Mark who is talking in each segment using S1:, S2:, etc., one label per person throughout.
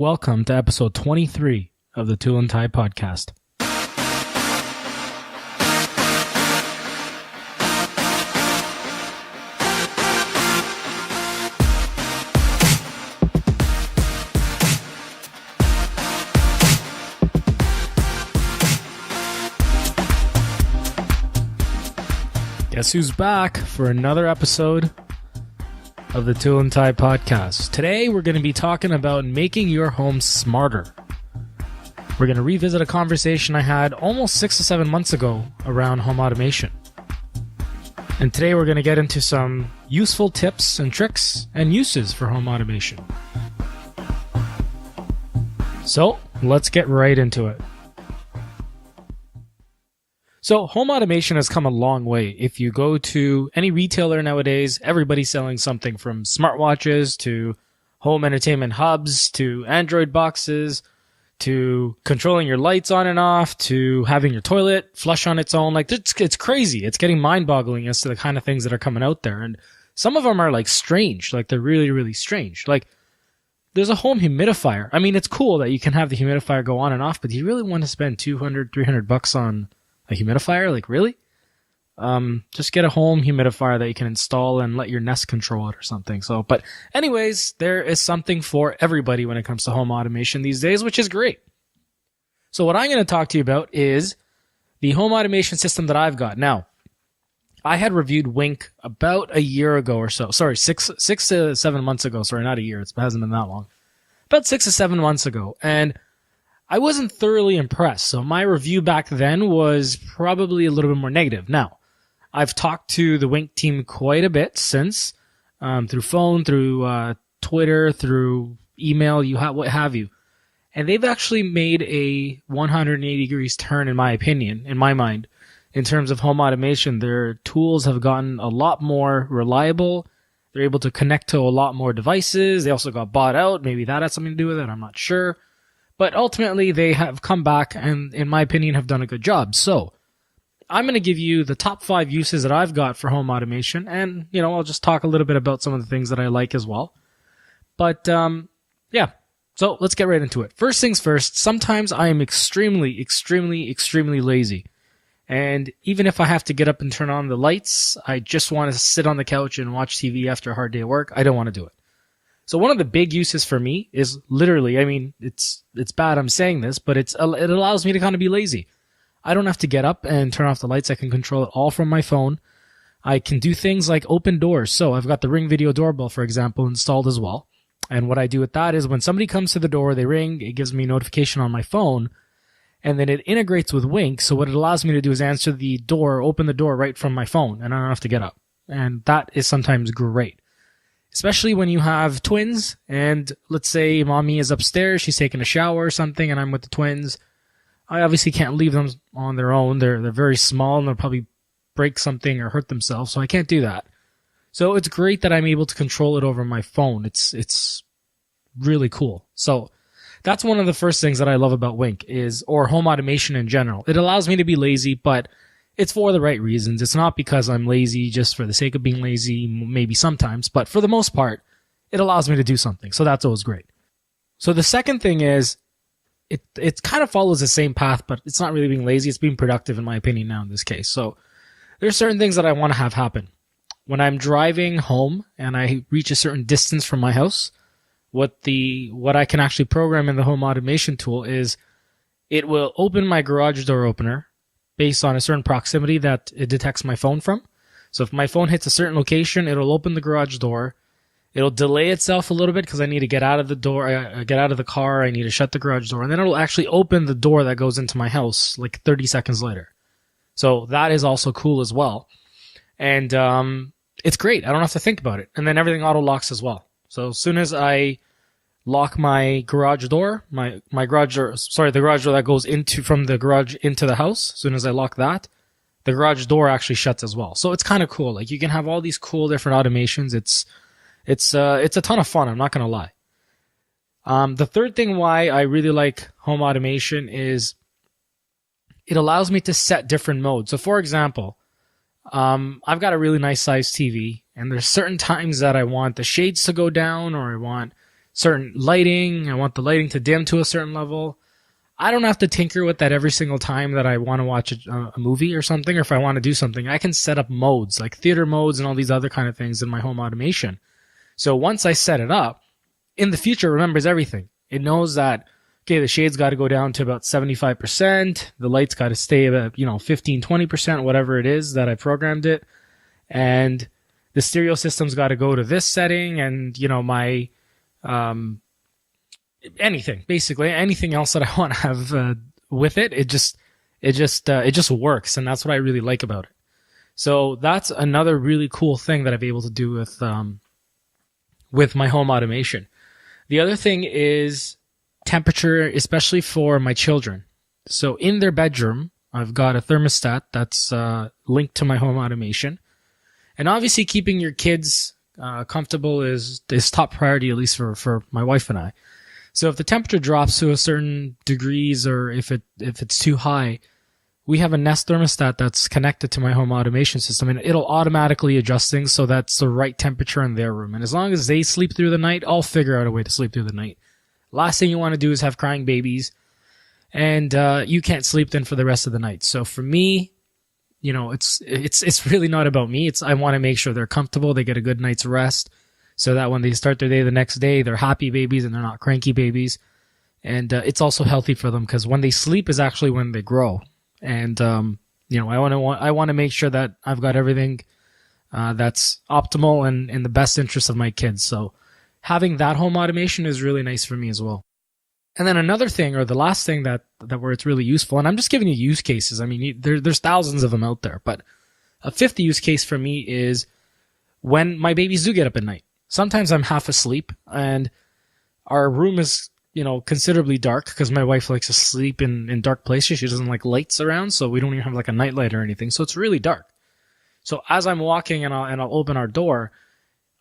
S1: Welcome to episode 23 of the Tool and Tie podcast. Guess who's back for another episode of the Tool and Tie podcast. Today we're going to be talking about making your home smarter. We're going to revisit a conversation I had almost 6 to 7 months ago around home automation. And today we're going to get into some useful tips and tricks and uses for home automation. So let's get right into it. So home automation has come a long way. If you go to any retailer nowadays, everybody's selling something from smartwatches to home entertainment hubs to Android boxes to controlling your lights on and off to having your toilet flush on its own. Like it's crazy. It's getting mind-boggling as to the kind of things that are coming out there. And some of them are like strange. Like they're really, really strange. Like there's a home humidifier. I mean, it's cool that you can have the humidifier go on and off, but do you really want to spend $200-$300 on a humidifier? Like, really? Just get a home humidifier that you can install and let your Nest control it or something. So, but anyways, there is something for everybody when it comes to home automation these days, which is great. So what I'm going to talk to you about is the home automation system that I've got. Now, I had reviewed Wink about a year ago or so. Sorry, six to 7 months ago. Sorry, not a year. It hasn't been that long. About 6 to 7 months ago. And I wasn't thoroughly impressed, so my review back then was probably a little bit more negative. Now, I've talked to the Wink team quite a bit since, through phone, through Twitter, through email, what have you. And they've actually made a 180 degrees turn, in my opinion, in my mind, in terms of home automation. Their tools have gotten a lot more reliable. They're able to connect to a lot more devices. They also got bought out. Maybe that has something to do with it. I'm not sure. But ultimately, they have come back and, in my opinion, have done a good job. So I'm going to give you the top 5 uses that I've got for home automation. And, I'll just talk a little bit about some of the things that I like as well. But, yeah. So let's get right into it. First things first, sometimes I am extremely, extremely, extremely lazy. And even if I have to get up and turn on the lights, I just want to sit on the couch and watch TV after a hard day of work. I don't want to do it. So one of the big uses for me is literally, I mean, it's bad I'm saying this, but it allows me to kind of be lazy. I don't have to get up and turn off the lights. I can control it all from my phone. I can do things like open doors. So I've got the Ring Video Doorbell, for example, installed as well. And what I do with that is when somebody comes to the door, they ring, it gives me a notification on my phone, and then it integrates with Wink. So what it allows me to do is answer the door, open the door right from my phone, and I don't have to get up. And that is sometimes great. Especially when you have twins, and let's say mommy is upstairs, she's taking a shower or something, and I'm with the twins. I obviously can't leave them on their own. They're very small, and they'll probably break something or hurt themselves, so I can't do that. So it's great that I'm able to control it over my phone. It's really cool. So that's one of the first things that I love about Wink or home automation in general. It allows me to be lazy, but it's for the right reasons. It's not because I'm lazy just for the sake of being lazy, maybe sometimes, but for the most part, it allows me to do something. So that's always great. So the second thing is, it kind of follows the same path, but it's not really being lazy. It's being productive, in my opinion, now in this case. So there's certain things that I want to have happen. When I'm driving home and I reach a certain distance from my house, what I can actually program in the home automation tool is it will open my garage door opener based on a certain proximity that it detects my phone from. So if my phone hits a certain location, it'll open the garage door. It'll delay itself a little bit because I need to get out of the door, get out of the car. I need to shut the garage door, and then it'll actually open the door that goes into my house like 30 seconds later. So that is also cool as well. And it's great. I don't have to think about it. And then everything auto locks as well. So as soon as I lock my garage door, the garage door that goes from the garage into the house. As soon as I lock that, the garage door actually shuts as well. So it's kind of cool. Like you can have all these cool different automations. It's a ton of fun. I'm not going to lie. The third thing why I really like home automation is it allows me to set different modes. So for example, I've got a really nice sized TV, and there's certain times that I want the shades to go down, or I want certain lighting. I want the lighting to dim to a certain level. I don't have to tinker with that every single time that I want to watch a movie or something, or if I want to do something. I can set up modes, like theater modes and all these other kind of things in my home automation. So once I set it up, in the future, it remembers everything. It knows that, okay, the shade's got to go down to about 75%. The light's got to stay about, 15, 20%, whatever it is that I programmed it. And the stereo system's got to go to this setting, and, my, anything, basically anything else that I want to have with it. It just works. And that's what I really like about it. So that's another really cool thing that I've been able to do with my home automation. The other thing is temperature, especially for my children. So in their bedroom, I've got a thermostat that's linked to my home automation. And obviously keeping your kids comfortable is top priority, at least for my wife and I. So if the temperature drops to a certain degrees, or if it's too high, we have a Nest thermostat that's connected to my home automation system, and it'll automatically adjust things so that's the right temperature in their room. And as long as they sleep through the night, I'll figure out a way to sleep through the night. Last thing you want to do is have crying babies, and you can't sleep then for the rest of the night. So for me, it's really not about me. I want to make sure they're comfortable, they get a good night's rest, so that when they start their day the next day, they're happy babies and they're not cranky babies. And it's also healthy for them, because when they sleep is actually when they grow. And I want to make sure that I've got everything that's optimal and in the best interest of my kids. So having that home automation is really nice for me as well. And then another thing, or the last thing that where it's really useful, and I'm just giving you use cases. I mean, there's thousands of them out there, but a fifth use case for me is when my babies do get up at night. Sometimes I'm half asleep, and our room is, considerably dark, because my wife likes to sleep in dark places. She doesn't like lights around, so we don't even have like a nightlight or anything. So it's really dark. So as I'm walking and I'll open our door,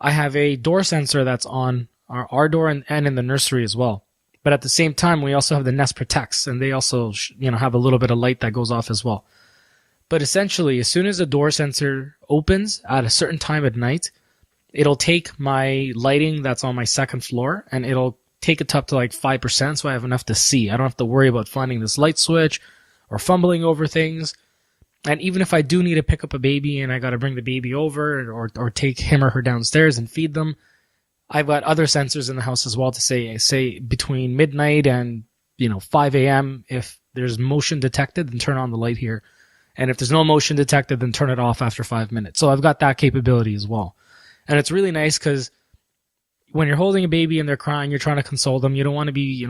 S1: I have a door sensor that's on our door and in the nursery as well. But at the same time, we also have the Nest Protects, and they also, have a little bit of light that goes off as well. But essentially, as soon as the door sensor opens at a certain time at night, it'll take my lighting that's on my second floor, and it'll take it up to like 5%, so I have enough to see. I don't have to worry about finding this light switch or fumbling over things. And even if I do need to pick up a baby and I got to bring the baby over or take him or her downstairs and feed them, I've got other sensors in the house as well to say between midnight and 5 a.m. if there's motion detected, then turn on the light here. And if there's no motion detected, then turn it off after 5 minutes. So I've got that capability as well. And it's really nice because when you're holding a baby and they're crying, you're trying to console them. You don't want to be,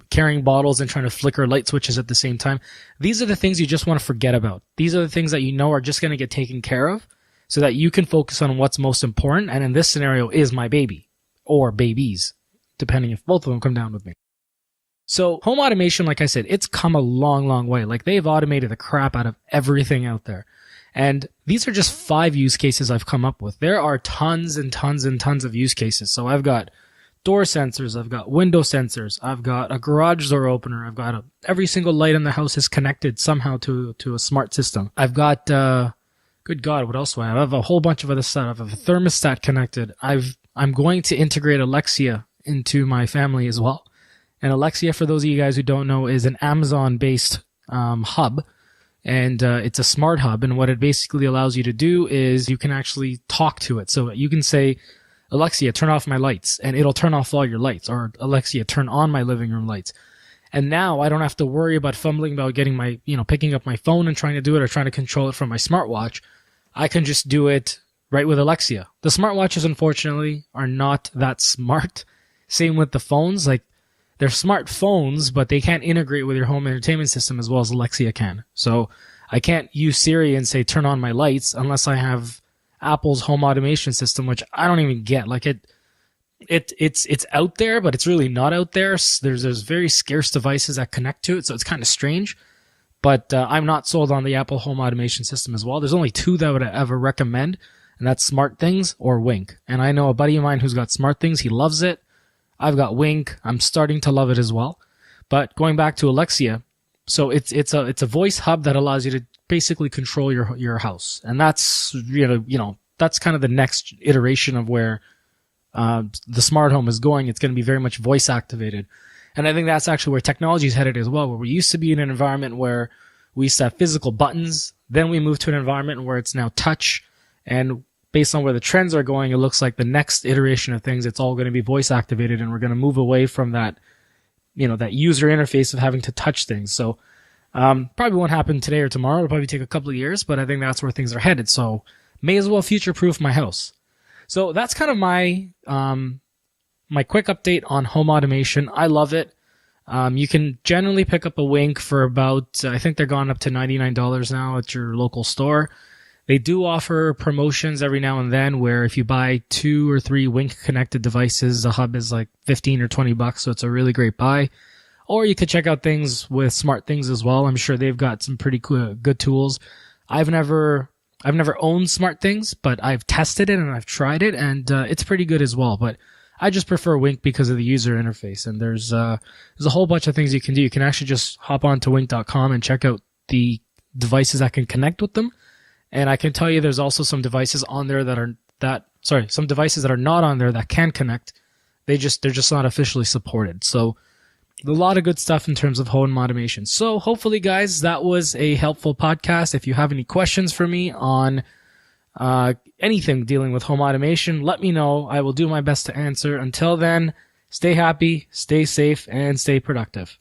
S1: carrying bottles and trying to flicker light switches at the same time. These are the things you just want to forget about. These are the things that are just going to get taken care of so that you can focus on what's most important. And in this scenario is my baby or babies, depending if both of them come down with me. So home automation, like I said, it's come a long, long way. Like they've automated the crap out of everything out there. And these are just 5 use cases I've come up with. There are tons and tons and tons of use cases. So I've got door sensors, I've got window sensors, I've got a garage door opener, I've got every single light in the house is connected somehow to a smart system. I've got, good God, what else do I have? I have a whole bunch of other stuff. I have a thermostat connected. I'm going to integrate Alexia into my family as well. And Alexia, for those of you guys who don't know, is an Amazon-based hub. And it's a smart hub, and what it basically allows you to do is you can actually talk to it. So you can say, Alexia, turn off my lights, and it'll turn off all your lights. Or Alexia, turn on my living room lights. And now I don't have to worry about fumbling about getting my, picking up my phone and trying to do it or trying to control it from my smartwatch. I can just do it right with Alexia. The smartwatches, unfortunately, are not that smart. Same with the phones. Like, they're smart phones, but they can't integrate with your home entertainment system as well as Alexia can. So I can't use Siri and say, turn on my lights unless I have Apple's home automation system, which I don't even get. Like it's out there, but it's really not out there. There's very scarce devices that connect to it. So it's kind of strange, but I'm not sold on the Apple home automation system as well. There's only 2 that I would ever recommend, and that's SmartThings or Wink. And I know a buddy of mine who's got SmartThings. He loves it. I've got Wink. I'm starting to love it as well. But going back to Alexia, so it's a voice hub that allows you to basically control your house. And that's, that's kind of the next iteration of where the smart home is going, it's going to be very much voice activated. And I think that's actually where technology is headed as well, where we used to be in an environment where we used to have physical buttons. Then we moved to an environment where it's now touch. And based on where the trends are going, it looks like the next iteration of things, it's all going to be voice activated, and we're going to move away from that, that user interface of having to touch things. So probably won't happen today or tomorrow. It'll probably take a couple of years, but I think that's where things are headed. So may as well future-proof my house. So that's kind of my my quick update on home automation. I love it. You can generally pick up a Wink for about, I think they're gone up to $99 now at your local store. They do offer promotions every now and then where if you buy 2 or 3 Wink connected devices, the hub is like 15 or $20. So it's a really great buy. Or you could check out things with SmartThings as well. I'm sure they've got some pretty cool, good tools. I've never owned SmartThings, but I've tested it and I've tried it, and it's pretty good as well. But I just prefer Wink because of the user interface. And there's a whole bunch of things you can do. You can actually just hop onto Wink.com and check out the devices that can connect with them. And I can tell you there's also some devices on there some devices that are not on there that can connect. They're just not officially supported. So a lot of good stuff in terms of home automation. So hopefully, guys, that was a helpful podcast. If you have any questions for me on anything dealing with home automation, let me know. I will do my best to answer. Until then, stay happy, stay safe, and stay productive.